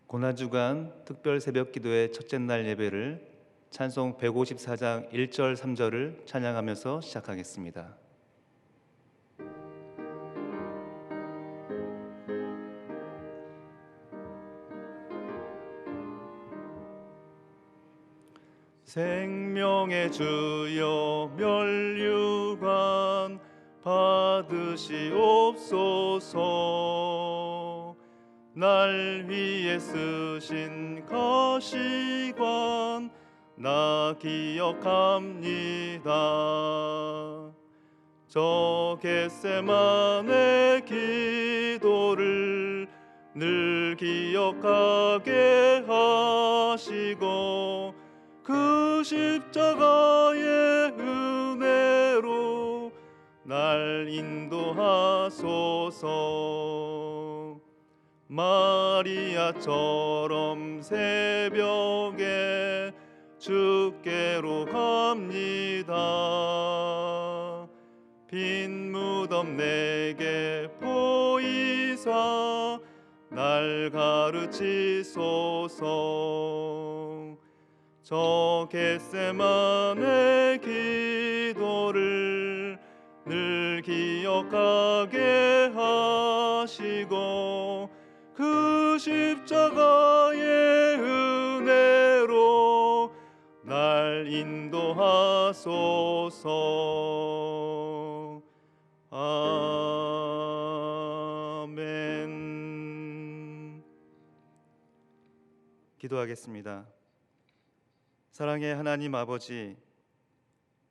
고난주간 특별 새벽기도의 첫째 날 예배를 찬송 154장 1절 3절을 찬양하면서 시작하겠습니다. 생명의 주여 면류관 받으시옵소서. 날 위해 쓰신 가시관 나 기억합니다. 저 겟세마네 기도를 늘 기억하게 하시고 그 십자가의 은혜로 날 인도하소서. 마리아처럼 새벽에 주께로 갑니다. 빈 무덤 내게 보이사 날 가르치소서. 저 겟세마네 기도를 늘 기억하게 하시고 그 십자가의 은혜로 날 인도하소서. 아멘. 기도하겠습니다. 사랑의 하나님 아버지,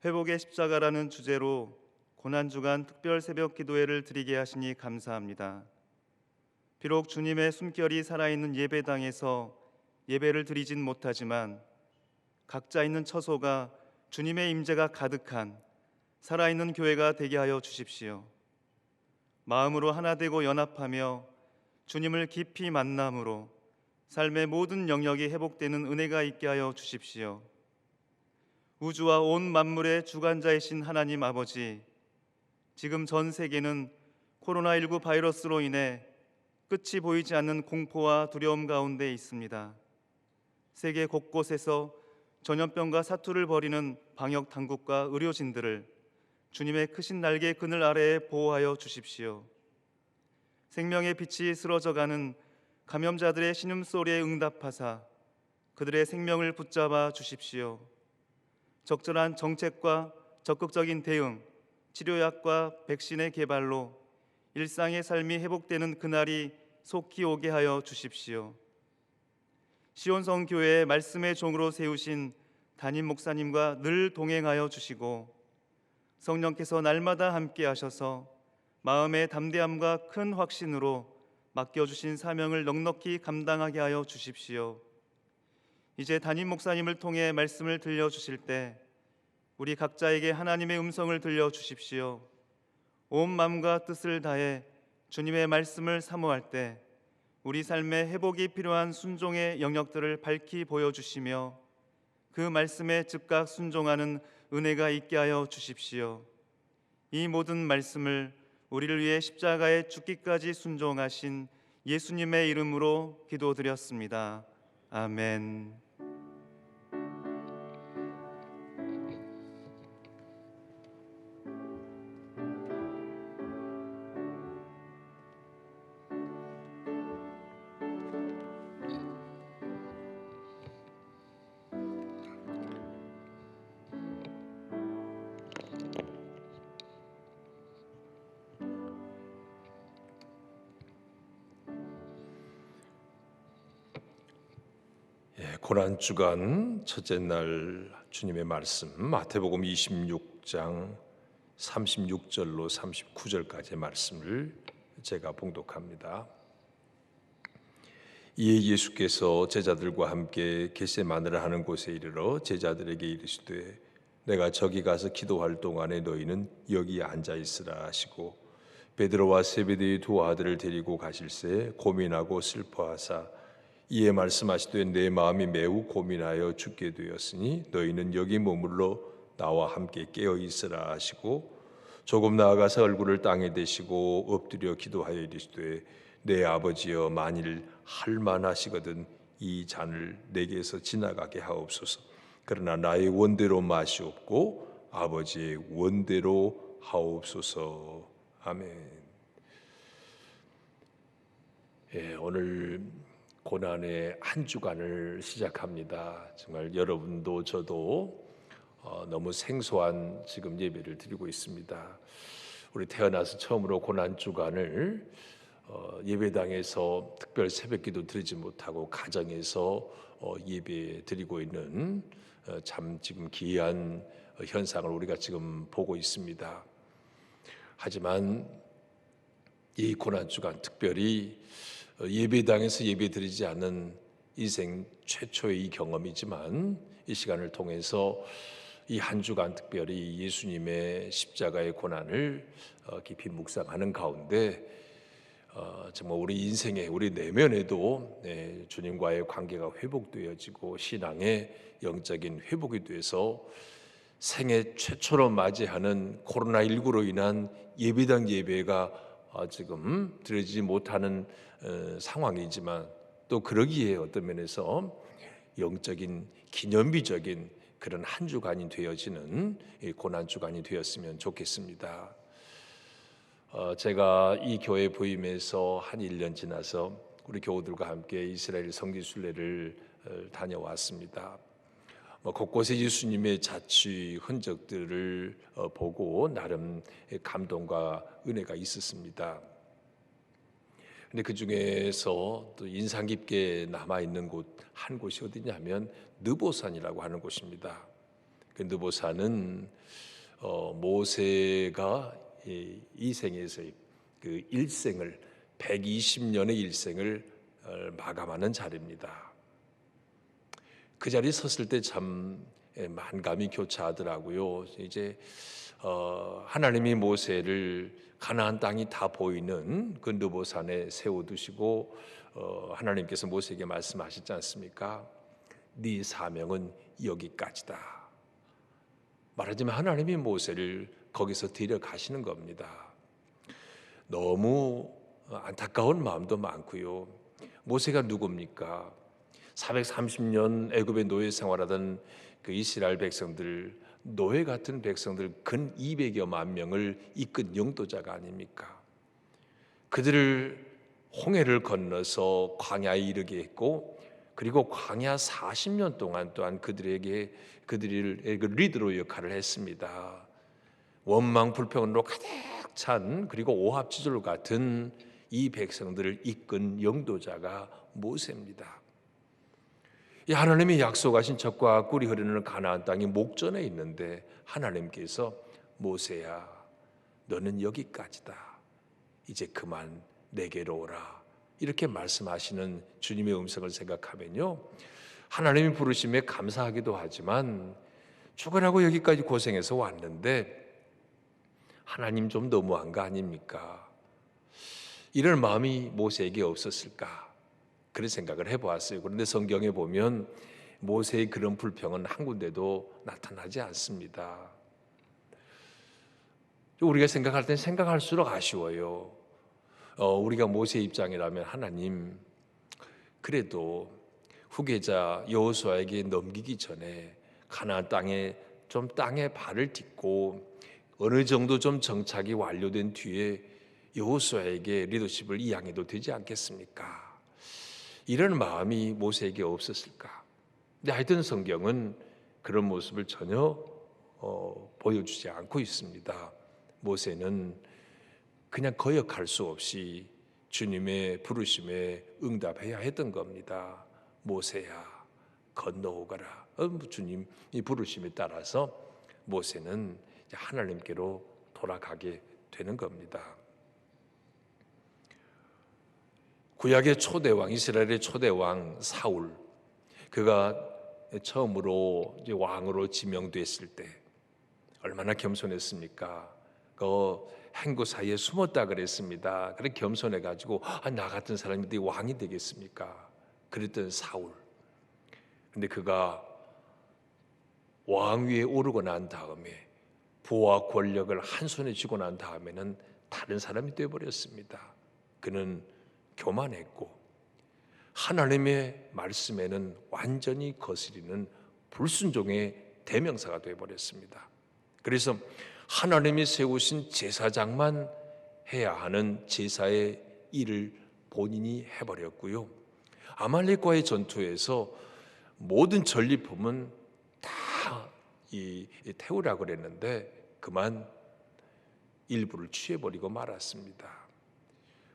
회복의 십자가라는 주제로 고난주간 특별 새벽 기도회를 드리게 하시니 감사합니다. 비록 주님의 숨결이 살아있는 예배당에서 예배를 드리진 못하지만 각자 있는 처소가 주님의 임재가 가득한 살아있는 교회가 되게 하여 주십시오. 마음으로 하나 되고 연합하며 주님을 깊이 만남으로 삶의 모든 영역이 회복되는 은혜가 있게 하여 주십시오. 우주와 온 만물의 주관자이신 하나님 아버지, 지금 전 세계는 코로나19 바이러스로 인해 끝이 보이지 않는 공포와 두려움 가운데 있습니다. 세계 곳곳에서 전염병과 사투를 벌이는 방역 당국과 의료진들을 주님의 크신 날개 그늘 아래에 보호하여 주십시오. 생명의 빛이 쓰러져가는 감염자들의 신음소리에 응답하사 그들의 생명을 붙잡아 주십시오. 적절한 정책과 적극적인 대응, 치료약과 백신의 개발로 일상의 삶이 회복되는 그날이 속히 오게 하여 주십시오. 시온성 교회의 말씀의 종으로 세우신 담임 목사님과 늘 동행하여 주시고 성령께서 날마다 함께 하셔서 마음의 담대함과 큰 확신으로 맡겨주신 사명을 넉넉히 감당하게 하여 주십시오. 이제 담임 목사님을 통해 말씀을 들려주실 때 우리 각자에게 하나님의 음성을 들려주십시오. 온 마음과 뜻을 다해 주님의 말씀을 사모할 때 우리 삶의 회복이 필요한 순종의 영역들을 밝히 보여주시며 그 말씀에 즉각 순종하는 은혜가 있게 하여 주십시오. 이 모든 말씀을 우리를 위해 십자가에 죽기까지 순종하신 예수님의 이름으로 기도드렸습니다. 아멘. 고난주간 첫째 날 주님의 말씀 마태복음 26장 36절로 39절까지의 말씀을 제가 봉독합니다. 이에 예수께서 제자들과 함께 겟세마네라 하는 곳에 이르러 제자들에게 이르시되 내가 저기 가서 기도할 동안에 너희는 여기 앉아 있으라 하시고 베드로와 세베대의 두 아들을 데리고 가실새 고민하고 슬퍼하사 이에 말씀하시되 내 마음이 매우 고민하여 죽게 되었으니 너희는 여기 머물러 나와 함께 깨어 있으라 하시고 조금 나아가서 얼굴을 땅에 대시고 엎드려 기도하여 이르시되 내 아버지여 만일 할만하시거든 이 잔을 내게서 지나가게 하옵소서. 그러나 나의 원대로 마시옵고 아버지의 원대로 하옵소서. 아멘. 오늘 고난의 한 주간을 시작합니다. 정말 여러분도 저도 너무 생소한 지금 예배를 드리고 있습니다. 우리 태어나서 처음으로 고난 주간을 예배당에서 특별 새벽기도 드리지 못하고 가정에서 예배 드리고 있는 참 지금 기이한 현상을 우리가 지금 보고 있습니다. 하지만 이 고난 주간 특별히 예배당에서 예배 드리지 않는 인생 최초의 이 경험이지만 이 시간을 통해서 이 한 주간 특별히 예수님의 십자가의 고난을 깊이 묵상하는 가운데 정말 우리 인생의 우리 내면에도 주님과의 관계가 회복되어지고 신앙의 영적인 회복이 돼서 생애 최초로 맞이하는 코로나19로 인한 예배당 예배가 지금 드려지지 못하는 상황이지만 또 그러기에 어떤 면에서 영적인 기념비적인 그런 한 주간이 되어지는 고난 주간이 되었으면 좋겠습니다. 제가 이 교회 부임해서 한 1년 지나서 우리 교우들과 함께 이스라엘 성지 순례를 다녀왔습니다. 곳곳에 예수님의 자취 흔적들을 보고 나름 감동과 은혜가 있었습니다. 근데 그 중에서 또 인상 깊게 남아 있는 곳 한 곳이 어디냐면 느보산이라고 하는 곳입니다. 그 느보산은 모세가 이 생에서의 그 일생을 120년의 일생을 마감하는 자리입니다. 그 자리에 섰을 때 참 만감이 교차하더라고요. 이제 하나님이 모세를 가나안 땅이 다 보이는 그 느보산에 세워두시고 하나님께서 모세에게 말씀하셨지 않습니까? 네 사명은 여기까지다. 말하자면 하나님이 모세를 거기서 데려가시는 겁니다. 너무 안타까운 마음도 많고요. 모세가 누굽니까? 430년 애굽의 노예 생활하던 그 이스라엘 백성들, 노예 같은 백성들 근 200여만 명을 이끈 영도자가 아닙니까? 그들을 홍해를 건너서 광야에 이르게 했고, 그리고 광야 40년 동안 또한 그들을 리더로 역할을 했습니다. 원망 불평으로 가득 찬 그리고 오합지졸 같은 이 백성들을 이끈 영도자가 모세입니다. 이 하나님이 약속하신 젖과 꿀이 흐르는 가나안 땅이 목전에 있는데 하나님께서 모세야 너는 여기까지다. 이제 그만 내게로 오라. 이렇게 말씀하시는 주님의 음성을 생각하면요. 하나님이 부르심에 감사하기도 하지만 죽으라고 여기까지 고생해서 왔는데 하나님 좀 너무한 거 아닙니까? 이런 마음이 모세에게 없었을까? 그런 생각을 해보았어요. 그런데 성경에 보면 모세의 그런 불평은 한 군데도 나타나지 않습니다. 우리가 생각할 땐 생각할수록 아쉬워요. 우리가 모세 입장이라면 하나님 그래도 후계자 여호수아에게 넘기기 전에 가나안 땅에 좀 땅에 발을 딛고 어느 정도 좀 정착이 완료된 뒤에 여호수아에게 리더십을 이양해도 되지 않겠습니까? 이런 마음이 모세에게 없었을까? 근데 하여튼 성경은 그런 모습을 전혀 보여주지 않고 있습니다. 모세는 그냥 거역할 수 없이 주님의 부르심에 응답해야 했던 겁니다. 모세야 건너오거라. 주님이 부르심에 따라서 모세는 하나님께로 돌아가게 되는 겁니다. 구약의 초대왕, 이스라엘의 초대왕 사울, 그가 처음으로 이제 왕으로 지명됐을 때 얼마나 겸손했습니까? 그 행구 사이에 숨었다 그랬습니다. 그래 겸손해 가지고 나 같은 사람이 왕이 되겠습니까? 그랬던 사울. 근데 그가 왕 위에 오르고 난 다음에 부와 권력을 한 손에 쥐고 난 다음에는 다른 사람이 되어 버렸습니다. 그는 교만했고 하나님의 말씀에는 완전히 거스리는 불순종의 대명사가 되어버렸습니다. 그래서 하나님이 세우신 제사장만 해야 하는 제사의 일을 본인이 해버렸고요. 아말렉과의 전투에서 모든 전리품은 다 태우라 그랬는데 그만 일부를 취해버리고 말았습니다.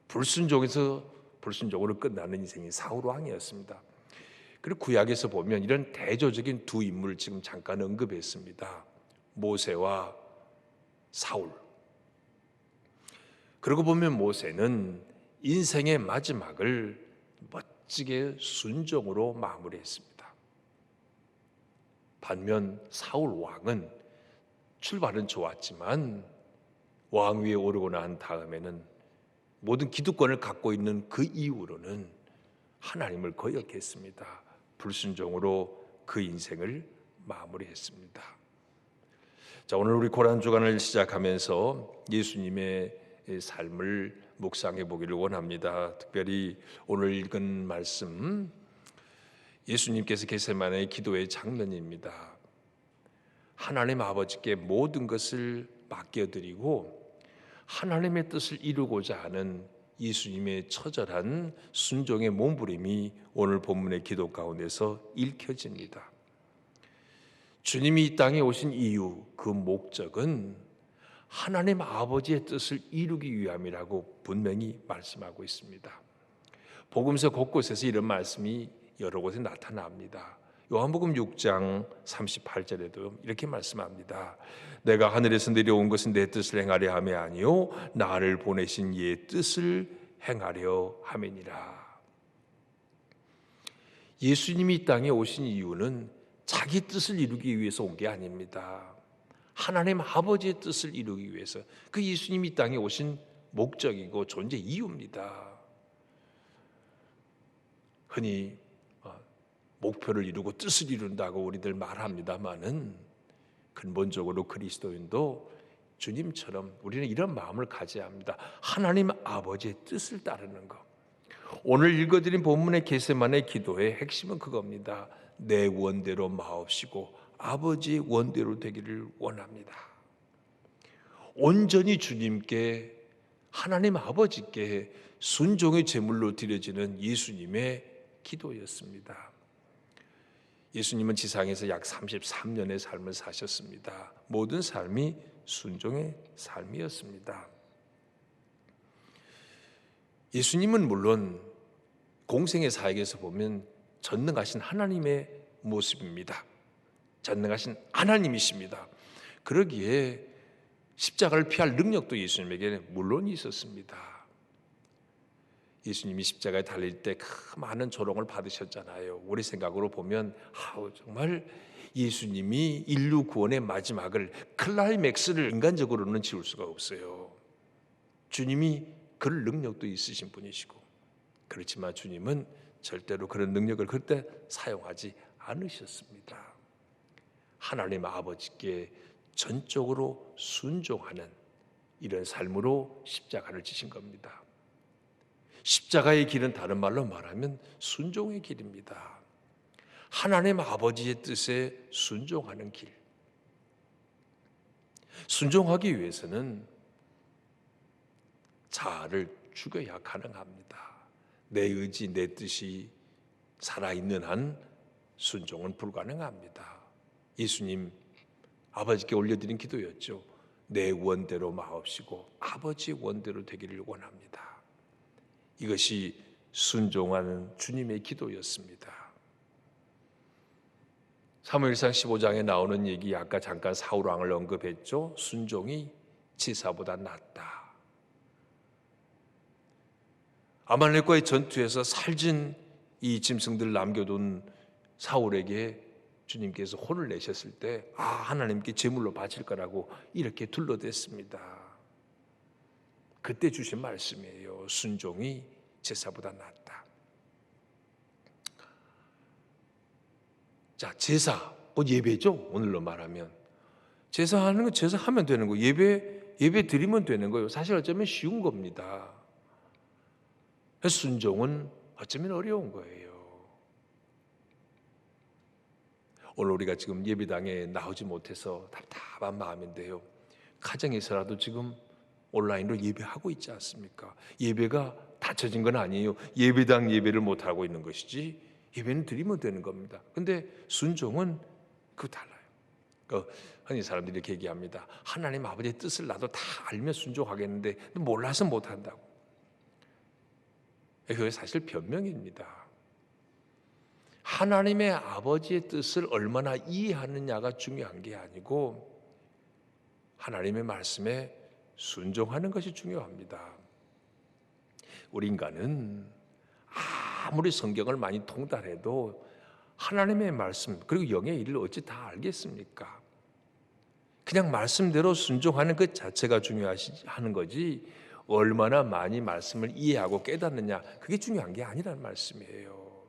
불순종으로 끝나는 인생이 사울 왕이었습니다. 그리고 구약에서 보면 이런 대조적인 두 인물을 지금 잠깐 언급했습니다. 모세와 사울. 그러고 보면 모세는 인생의 마지막을 멋지게 순종으로 마무리했습니다. 반면 사울 왕은 출발은 좋았지만 왕위에 오르고 난 다음에는 모든 기득권을 갖고 있는 그 이후로는 하나님을 거역했습니다. 불순종으로 그 인생을 마무리했습니다. 자, 오늘 우리 고난 주간을 시작하면서 예수님의 삶을 묵상해 보기를 원합니다. 특별히 오늘 읽은 말씀, 예수님께서 겟세마네 기도의 장면입니다. 하나님 아버지께 모든 것을 맡겨드리고 하나님의 뜻을 이루고자 하는 예수님의 처절한 순종의 몸부림이 오늘 본문의 기도 가운데서 읽혀집니다. 주님이 이 땅에 오신 이유, 그 목적은 하나님 아버지의 뜻을 이루기 위함이라고 분명히 말씀하고 있습니다. 복음서 곳곳에서 이런 말씀이 여러 곳에 나타납니다. 요한복음 6장 38절에도 이렇게 말씀합니다. 내가 하늘에서 내려온 것은 내 뜻을 행하려 함이 아니요 나를 보내신 이의 뜻을 행하려 함이니라. 예수님이 이 땅에 오신 이유는 자기 뜻을 이루기 위해서 온 게 아닙니다. 하나님 아버지의 뜻을 이루기 위해서, 그 예수님이 이 땅에 오신 목적이고 존재 이유입니다. 흔히 목표를 이루고 뜻을 이룬다고 우리들 말합니다마는 근본적으로 그리스도인도 주님처럼 우리는 이런 마음을 가져야 합니다. 하나님 아버지의 뜻을 따르는 것. 오늘 읽어드린 본문의 겟세마네 기도의 핵심은 그겁니다. 내 원대로 마옵시고 아버지의 원대로 되기를 원합니다. 온전히 주님께, 하나님 아버지께 순종의 제물로 드려지는 예수님의 기도였습니다. 예수님은 지상에서 약 33년의 삶을 사셨습니다. 모든 삶이 순종의 삶이었습니다. 예수님은 물론 공생의 사역에서 보면 전능하신 하나님의 모습입니다. 전능하신 하나님이십니다. 그러기에 십자가를 피할 능력도 예수님에게 물론 있었습니다. 예수님이 십자가에 달릴 때 그 많은 조롱을 받으셨잖아요. 우리 생각으로 보면 정말 예수님이 인류 구원의 마지막을, 클라이맥스를 인간적으로는 지울 수가 없어요. 주님이 그럴 능력도 있으신 분이시고, 그렇지만 주님은 절대로 그런 능력을 그때 사용하지 않으셨습니다. 하나님 아버지께 전적으로 순종하는 이런 삶으로 십자가를 지신 겁니다. 십자가의 길은 다른 말로 말하면 순종의 길입니다. 하나님 아버지의 뜻에 순종하는 길. 순종하기 위해서는 자아를 죽여야 가능합니다. 내 의지, 내 뜻이 살아있는 한 순종은 불가능합니다. 예수님 아버지께 올려드린 기도였죠. 내 원대로 마옵시고 아버지의 원대로 되기를 원합니다. 이것이 순종하는 주님의 기도였습니다. 사무엘상 15장에 나오는 얘기, 아까 잠깐 사울 왕을 언급했죠. 순종이 제사보다 낫다. 아말렉과의 전투에서 살진 이 짐승들 남겨둔 사울에게 주님께서 혼을 내셨을 때 하나님께 제물로 바칠 거라고 이렇게 둘러댔습니다. 그때 주신 말씀이에요. 순종이 제사보다 낫다. 자, 제사, 예배죠. 오늘로 말하면 제사하는 거 제사하면 되는 거, 예배 드리면 되는 거예요. 사실 어쩌면 쉬운 겁니다. 순종은 어쩌면 어려운 거예요. 오늘 우리가 지금 예배당에 나오지 못해서 답답한 마음인데요, 가정에서라도 지금 온라인으로 예배하고 있지 않습니까? 예배가 닫혀진 건 아니에요. 예배당 예배를 못하고 있는 것이지 예배는 드리면 되는 겁니다. 근데 순종은 그거 달라요. 흔히 사람들이 이렇게 얘기합니다. 하나님 아버지의 뜻을 나도 다 알면 순종하겠는데 몰라서 못한다고. 그게 사실 변명입니다. 하나님의 아버지의 뜻을 얼마나 이해하느냐가 중요한 게 아니고 하나님의 말씀에 순종하는 것이 중요합니다. 우리 인간은 아무리 성경을 많이 통달해도 하나님의 말씀 그리고 영의 일을 어찌 다 알겠습니까? 그냥 말씀대로 순종하는 것 자체가 중요하는 거지 얼마나 많이 말씀을 이해하고 깨닫느냐 그게 중요한 게 아니라는 말씀이에요.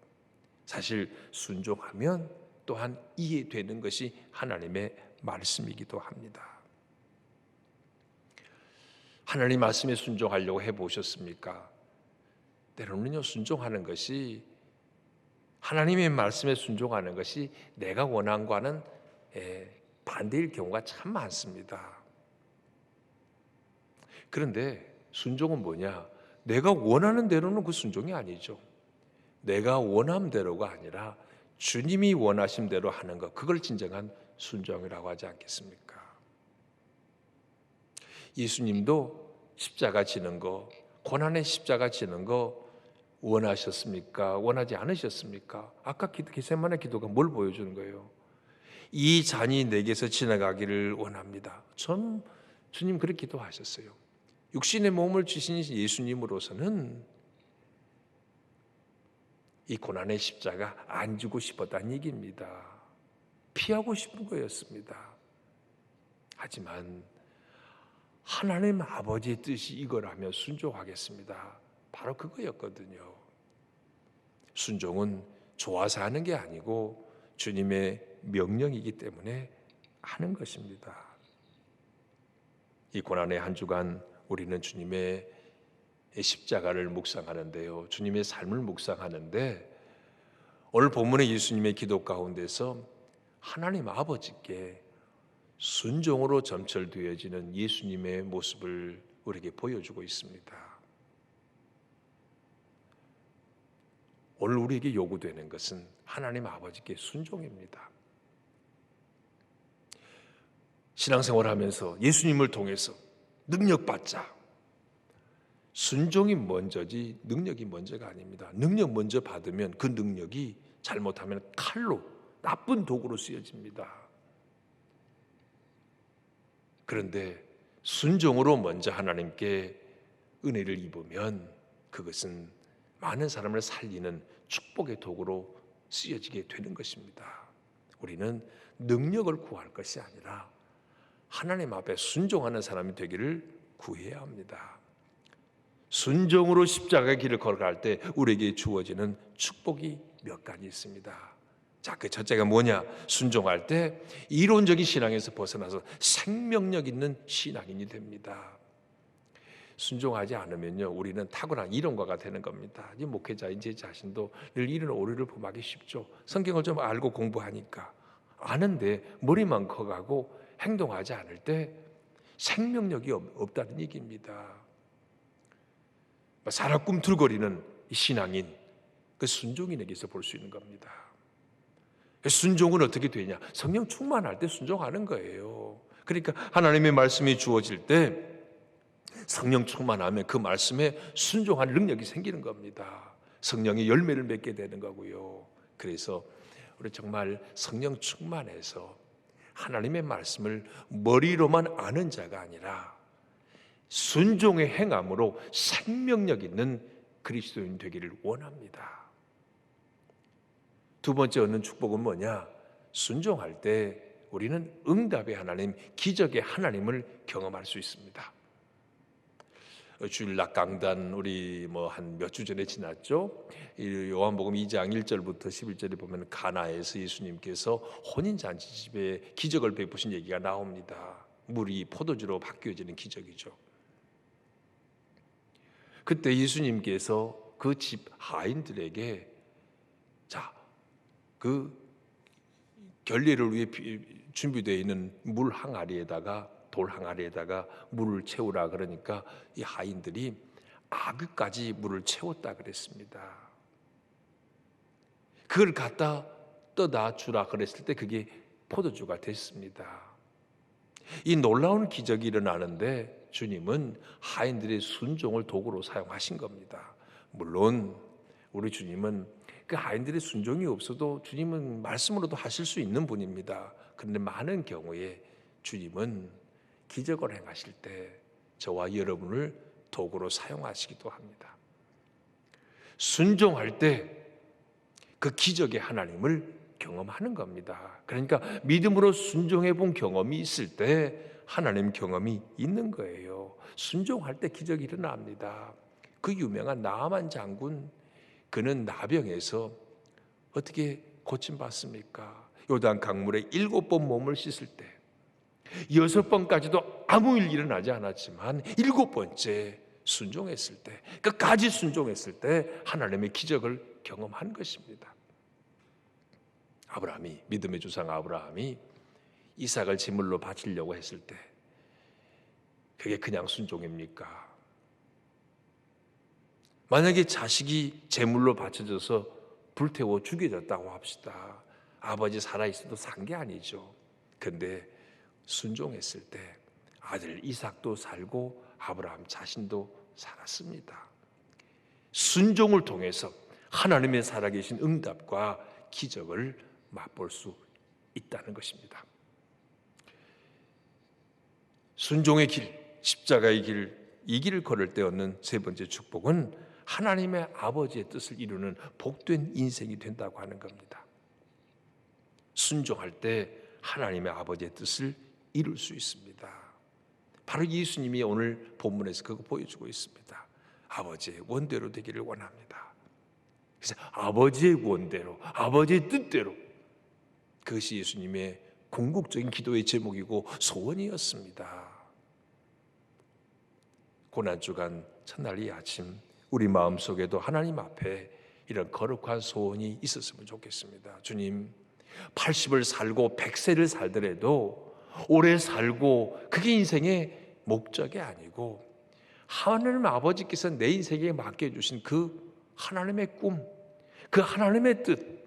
사실 순종하면 또한 이해되는 것이 하나님의 말씀이기도 합니다. 하나님 말씀에 순종하려고 해보셨습니까? 때로는요, 순종하는 것이 하나님의 말씀에 순종하는 것이 내가 원한 거와는 반대일 경우가 참 많습니다. 그런데 순종은 뭐냐? 내가 원하는 대로는 그 순종이 아니죠. 내가 원함 대로가 아니라 주님이 원하신 대로 하는 것, 그걸 진정한 순종이라고 하지 않겠습니까? 예수님도 십자가 지는 거, 고난의 십자가 지는 거 원하셨습니까? 원하지 않으셨습니까? 아까 겟세마네 기도가 뭘 보여주는 거예요? 이 잔이 내게서 지나가기를 원합니다. 전 주님 그렇게 기도하셨어요. 육신의 몸을 주신 예수님으로서는 이 고난의 십자가 안 주고 싶었다는 얘기입니다. 피하고 싶은 거였습니다. 하지만 하나님 아버지의 뜻이 이거라면 순종하겠습니다. 바로 그거였거든요. 순종은 좋아서 하는 게 아니고 주님의 명령이기 때문에 하는 것입니다. 이 고난의 한 주간 우리는 주님의 십자가를 묵상하는데요, 주님의 삶을 묵상하는데 오늘 본문의 예수님의 기도 가운데서 하나님 아버지께 순종으로 점철되어지는 예수님의 모습을 우리에게 보여주고 있습니다. 오늘 우리에게 요구되는 것은 하나님 아버지께 순종입니다. 신앙생활하면서 예수님을 통해서 능력받자, 순종이 먼저지 능력이 먼저가 아닙니다. 능력 먼저 받으면 그 능력이 잘못하면 칼로, 나쁜 도구로 쓰여집니다. 그런데 순종으로 먼저 하나님께 은혜를 입으면 그것은 많은 사람을 살리는 축복의 도구로 쓰여지게 되는 것입니다. 우리는 능력을 구할 것이 아니라 하나님 앞에 순종하는 사람이 되기를 구해야 합니다. 순종으로 십자가의 길을 걸어갈 때 우리에게 주어지는 축복이 몇 가지 있습니다. 자, 그 첫째가 뭐냐? 순종할 때 이론적인 신앙에서 벗어나서 생명력 있는 신앙인이 됩니다. 순종하지 않으면요, 우리는 타고난 이론가가 되는 겁니다. 이 목회자인 제 자신도 늘 이런 오류를 범하기 쉽죠. 성경을 좀 알고 공부하니까 아는데 머리만 커가고 행동하지 않을 때 생명력이 없다는 얘기입니다. 살아 꿈틀거리는 신앙인, 그 순종인에게서 볼 수 있는 겁니다. 순종은 어떻게 되냐? 성령 충만할 때 순종하는 거예요. 그러니까 하나님의 말씀이 주어질 때 성령 충만하면 그 말씀에 순종할 능력이 생기는 겁니다. 성령의 열매를 맺게 되는 거고요. 그래서 우리 정말 성령 충만해서 하나님의 말씀을 머리로만 아는 자가 아니라 순종의 행함으로 생명력 있는 그리스도인 되기를 원합니다. 두 번째 얻는 축복은 뭐냐? 순종할 때 우리는 응답의 하나님, 기적의 하나님을 경험할 수 있습니다. 주일날 강단 우리 한 몇 주 전에 지났죠. 요한복음 2장 1절부터 11절에 보면 가나에서 예수님께서 혼인 잔치집에 기적을 베푸신 얘기가 나옵니다. 물이 포도주로 바뀌어지는 기적이죠. 그때 예수님께서 그 집 하인들에게 자, 그 결례를 위해 준비되어 있는 물 항아리에다가 돌 항아리에다가 물을 채우라 그러니까 이 하인들이 아그까지 물을 채웠다 그랬습니다. 그걸 갖다 떠다 주라 그랬을 때 그게 포도주가 됐습니다. 이 놀라운 기적이 일어나는데 주님은 하인들의 순종을 도구로 사용하신 겁니다. 물론 우리 주님은 그 하인들의 순종이 없어도 주님은 말씀으로도 하실 수 있는 분입니다. 그런데 많은 경우에 주님은 기적을 행하실 때 저와 여러분을 도구로 사용하시기도 합니다. 순종할 때 그 기적의 하나님을 경험하는 겁니다. 그러니까 믿음으로 순종해 본 경험이 있을 때 하나님 경험이 있는 거예요. 순종할 때 기적이 일어납니다. 그 유명한 나아만 장군, 그는 나병에서 어떻게 고침받습니까? 요단 강물에 7번 몸을 씻을 때 6번까지도 아무 일 일어나지 않았지만 7번째 순종했을 때, 끝까지 순종했을 때 하나님의 기적을 경험한 것입니다. 아브라함이, 믿음의 조상 아브라함이 이삭을 제물로 바치려고 했을 때 그게 그냥 순종입니까? 만약에 자식이 제물로 바쳐져서 불태워 죽여졌다고 합시다. 아버지 살아있어도 산 게 아니죠. 근데 순종했을 때 아들 이삭도 살고 아브라함 자신도 살았습니다. 순종을 통해서 하나님의 살아계신 응답과 기적을 맛볼 수 있다는 것입니다. 순종의 길, 십자가의 길, 이 길을 걸을 때 얻는 세 번째 축복은 하나님의 아버지의 뜻을 이루는 복된 인생이 된다고 하는 겁니다. 순종할 때 하나님의 아버지의 뜻을 이룰 수 있습니다. 바로 예수님이 오늘 본문에서 그거 보여주고 있습니다. 아버지의 원대로 되기를 원합니다. 그래서 아버지의 원대로, 아버지의 뜻대로, 그것이 예수님의 궁극적인 기도의 제목이고 소원이었습니다. 고난주간 첫날 이 아침 우리 마음속에도 하나님 앞에 이런 거룩한 소원이 있었으면 좋겠습니다. 주님, 80을 살고 100세를 살더라도 오래 살고 그게 인생의 목적이 아니고 하나님 아버지께서 내 인생에 맡겨주신 그 하나님의 꿈, 그 하나님의 뜻,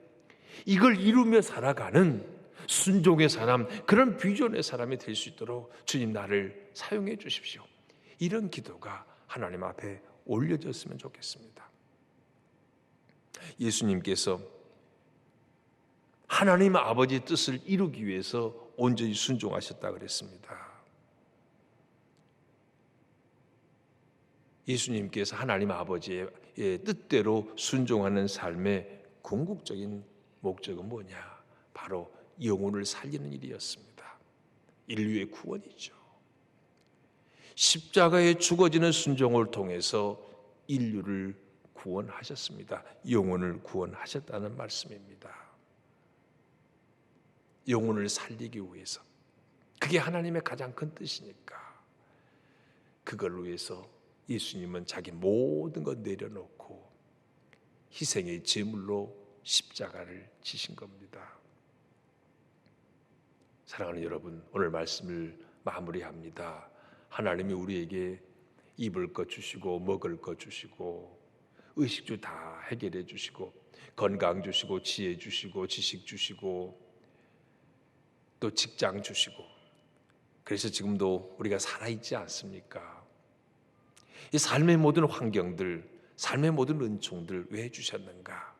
이걸 이루며 살아가는 순종의 사람, 그런 비전의 사람이 될 수 있도록 주님 나를 사용해 주십시오. 이런 기도가 하나님 앞에 올려졌으면 좋겠습니다. 예수님께서 하나님 아버지의 뜻을 이루기 위해서 온전히 순종하셨다 그랬습니다. 예수님께서 하나님 아버지의 뜻대로 순종하는 삶의 궁극적인 목적은 뭐냐? 바로 영혼을 살리는 일이었습니다. 인류의 구원이죠. 십자가에 죽어지는 순종을 통해서 인류를 구원하셨습니다. 영혼을 구원하셨다는 말씀입니다. 영혼을 살리기 위해서, 그게 하나님의 가장 큰 뜻이니까 그걸 위해서 예수님은 자기 모든 것 내려놓고 희생의 제물로 십자가를 지신 겁니다. 사랑하는 여러분, 오늘 말씀을 마무리합니다. 하나님이 우리에게 입을 것 주시고 먹을 것 주시고 의식주 다 해결해 주시고 건강 주시고 지혜 주시고 지식 주시고 또 직장 주시고, 그래서 지금도 우리가 살아있지 않습니까? 이 삶의 모든 환경들, 삶의 모든 은총들 왜 주셨는가?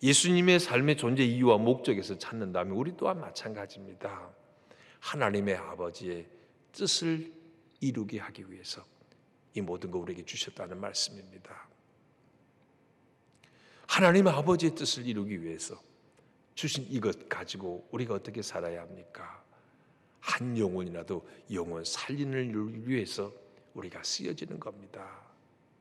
예수님의 삶의 존재 이유와 목적에서 찾는다면 우리 또한 마찬가지입니다. 하나님의 아버지의 뜻을 이루게 하기 위해서 이 모든 거 우리에게 주셨다는 말씀입니다. 하나님의 아버지의 뜻을 이루기 위해서 주신 이것 가지고 우리가 어떻게 살아야 합니까? 한 영혼이라도 영혼 살리는 일을 위해서 우리가 쓰여지는 겁니다.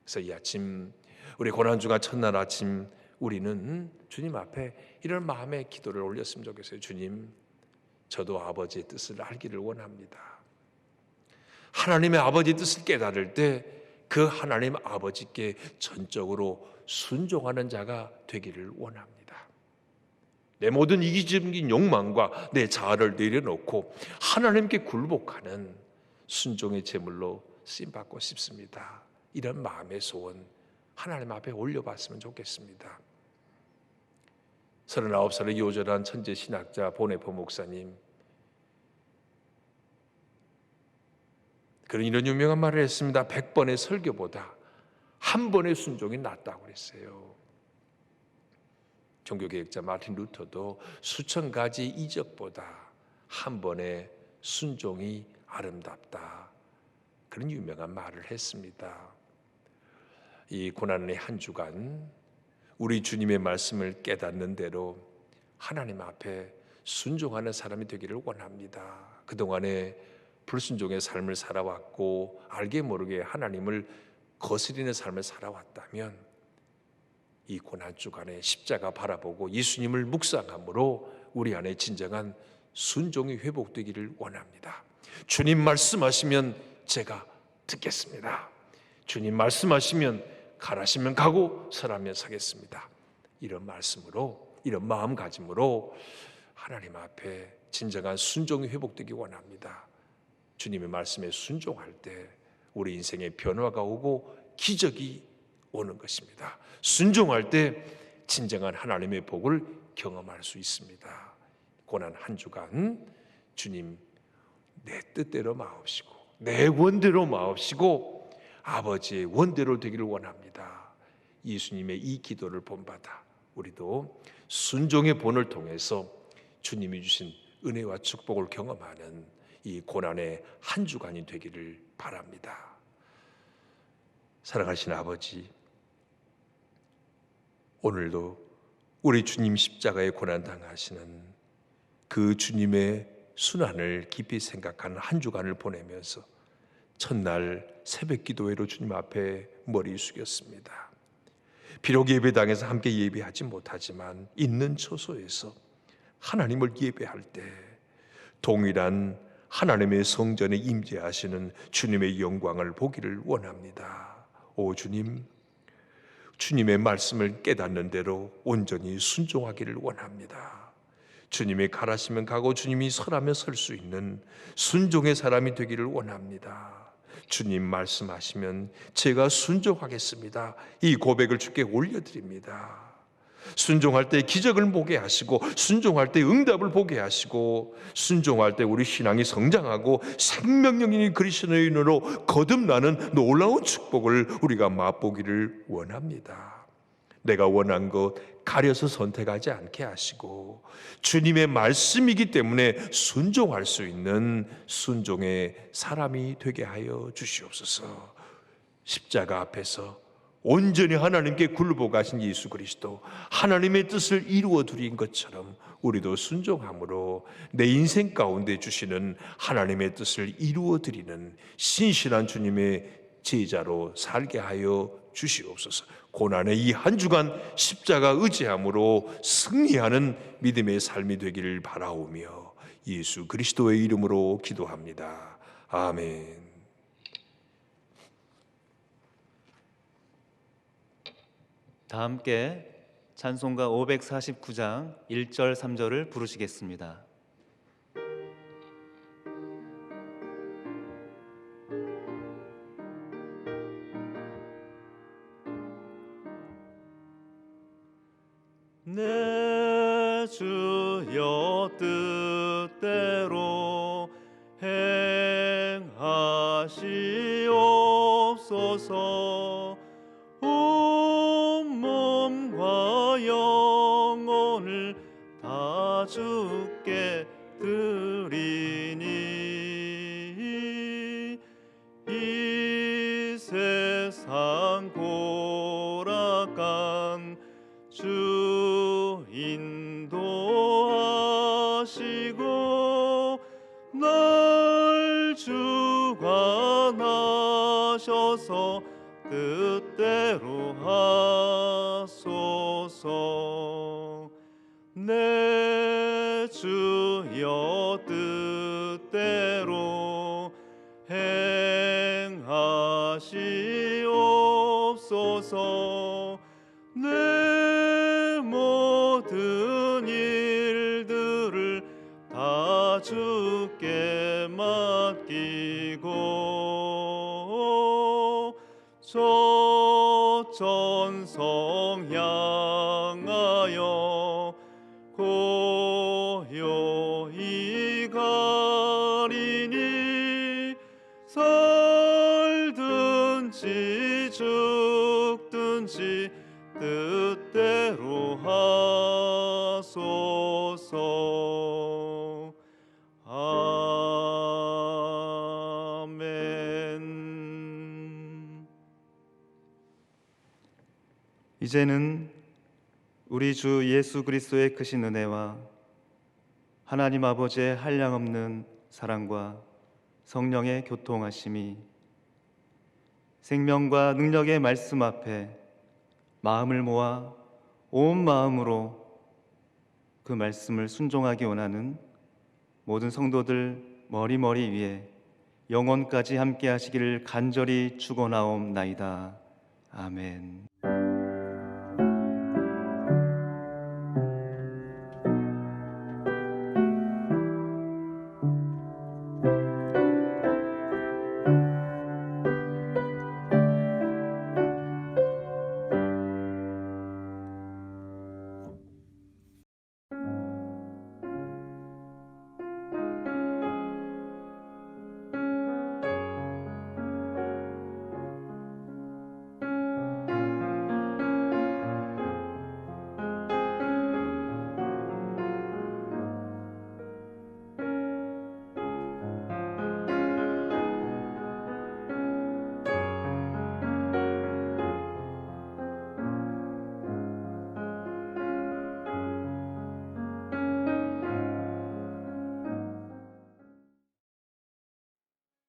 그래서 이 아침 우리 고난주간 첫날 아침 우리는 주님 앞에 이런 마음의 기도를 올렸으면 좋겠어요. 주님, 저도 아버지의 뜻을 알기를 원합니다. 하나님의 아버지의 뜻을 깨달을 때 그 하나님 아버지께 전적으로 순종하는 자가 되기를 원합니다. 내 모든 이기적인 욕망과 내 자아를 내려놓고 하나님께 굴복하는 순종의 제물로 쓰임받고 싶습니다. 이런 마음의 소원 하나님 앞에 올려봤으면 좋겠습니다. 39살의 요절한 천재 신학자 보네포 목사님, 그런 이런 유명한 말을 했습니다. 100번의 설교보다 한 번의 순종이 낫다고 그랬어요. 종교개혁자 마틴 루터도 수천 가지 이적보다 한 번의 순종이 아름답다, 그런 유명한 말을 했습니다. 이 고난의 한 주간 우리 주님의 말씀을 깨닫는 대로 하나님 앞에 순종하는 사람이 되기를 원합니다. 그동안에 불순종의 삶을 살아왔고 알게 모르게 하나님을 거스리는 삶을 살아왔다면 이 고난 주간에 십자가 바라보고 예수님을 묵상함으로 우리 안에 진정한 순종이 회복되기를 원합니다. 주님 말씀하시면 제가 듣겠습니다. 주님 말씀하시면 가라시면 가고 서라면 서겠습니다. 이런 말씀으로, 이런 마음가짐으로 하나님 앞에 진정한 순종이 회복되기 원합니다. 주님의 말씀에 순종할 때 우리 인생에 변화가 오고 기적이 오는 것입니다. 순종할 때 진정한 하나님의 복을 경험할 수 있습니다. 고난 한 주간 주님 내 뜻대로 마옵시고 내 원대로 마옵시고 아버지의 원대로 되기를 원합니다. 예수님의 이 기도를 본받아 우리도 순종의 본을 통해서 주님이 주신 은혜와 축복을 경험하는 이 고난의 한 주간이 되기를 바랍니다. 사랑하신 아버지, 오늘도 우리 주님 십자가에 고난 당하시는 그 주님의 순환을 깊이 생각하는 한 주간을 보내면서 첫날 새벽 기도회로 주님 앞에 머리 숙였습니다. 비록 예배당에서 함께 예배하지 못하지만 있는 처소에서 하나님을 예배할 때 동일한 하나님의 성전에 임재하시는 주님의 영광을 보기를 원합니다. 오 주님, 주님의 말씀을 깨닫는 대로 온전히 순종하기를 원합니다. 주님이 가라시면 가고 주님이 서라면 설 수 있는 순종의 사람이 되기를 원합니다. 주님 말씀하시면 제가 순종하겠습니다. 이 고백을 주께 올려드립니다. 순종할 때 기적을 보게 하시고 순종할 때 응답을 보게 하시고 순종할 때 우리 신앙이 성장하고 생명력인 그리스도인으로 거듭나는 놀라운 축복을 우리가 맛보기를 원합니다. 내가 원한 것 가려서 선택하지 않게 하시고 주님의 말씀이기 때문에 순종할 수 있는 순종의 사람이 되게 하여 주시옵소서. 십자가 앞에서 온전히 하나님께 굴복하신 예수 그리스도, 하나님의 뜻을 이루어 드린 것처럼 우리도 순종함으로 내 인생 가운데 주시는 하나님의 뜻을 이루어 드리는 신실한 주님의 제자로 살게 하여 주시옵소서. 고난의 이 한 주간 십자가 의지함으로 승리하는 믿음의 삶이 되기를 바라오며 예수 그리스도의 이름으로 기도합니다. 아멘. 다 함께 찬송가 549장 1절 3절을 부르시겠습니다. 내 주여 뜻대로 행하시옵소서. 온 몸과 영혼을 다 주께 드리니 이 세상 고락간 주 인도하시고 날 주관하셔서 뜻대로 하소서. 내 주여 뜻대로 행하시옵소서. 주옵소서. 내 모든 일들을 다 주께 맡기고 저 전성 향하여 고요히 가리니 살든지 죽든지 뜻대로 하소서. 아멘. 이제는 우리 주 예수 그리스도의 크신 은혜와 하나님 아버지의 한량없는 사랑과 성령의 교통하심이 생명과 능력의 말씀 앞에 마음을 모아 온 마음으로 그 말씀을 순종하기 원하는 모든 성도들 머리머리 위에 영원까지 함께 하시기를 간절히 축원하옵나이다. 아멘.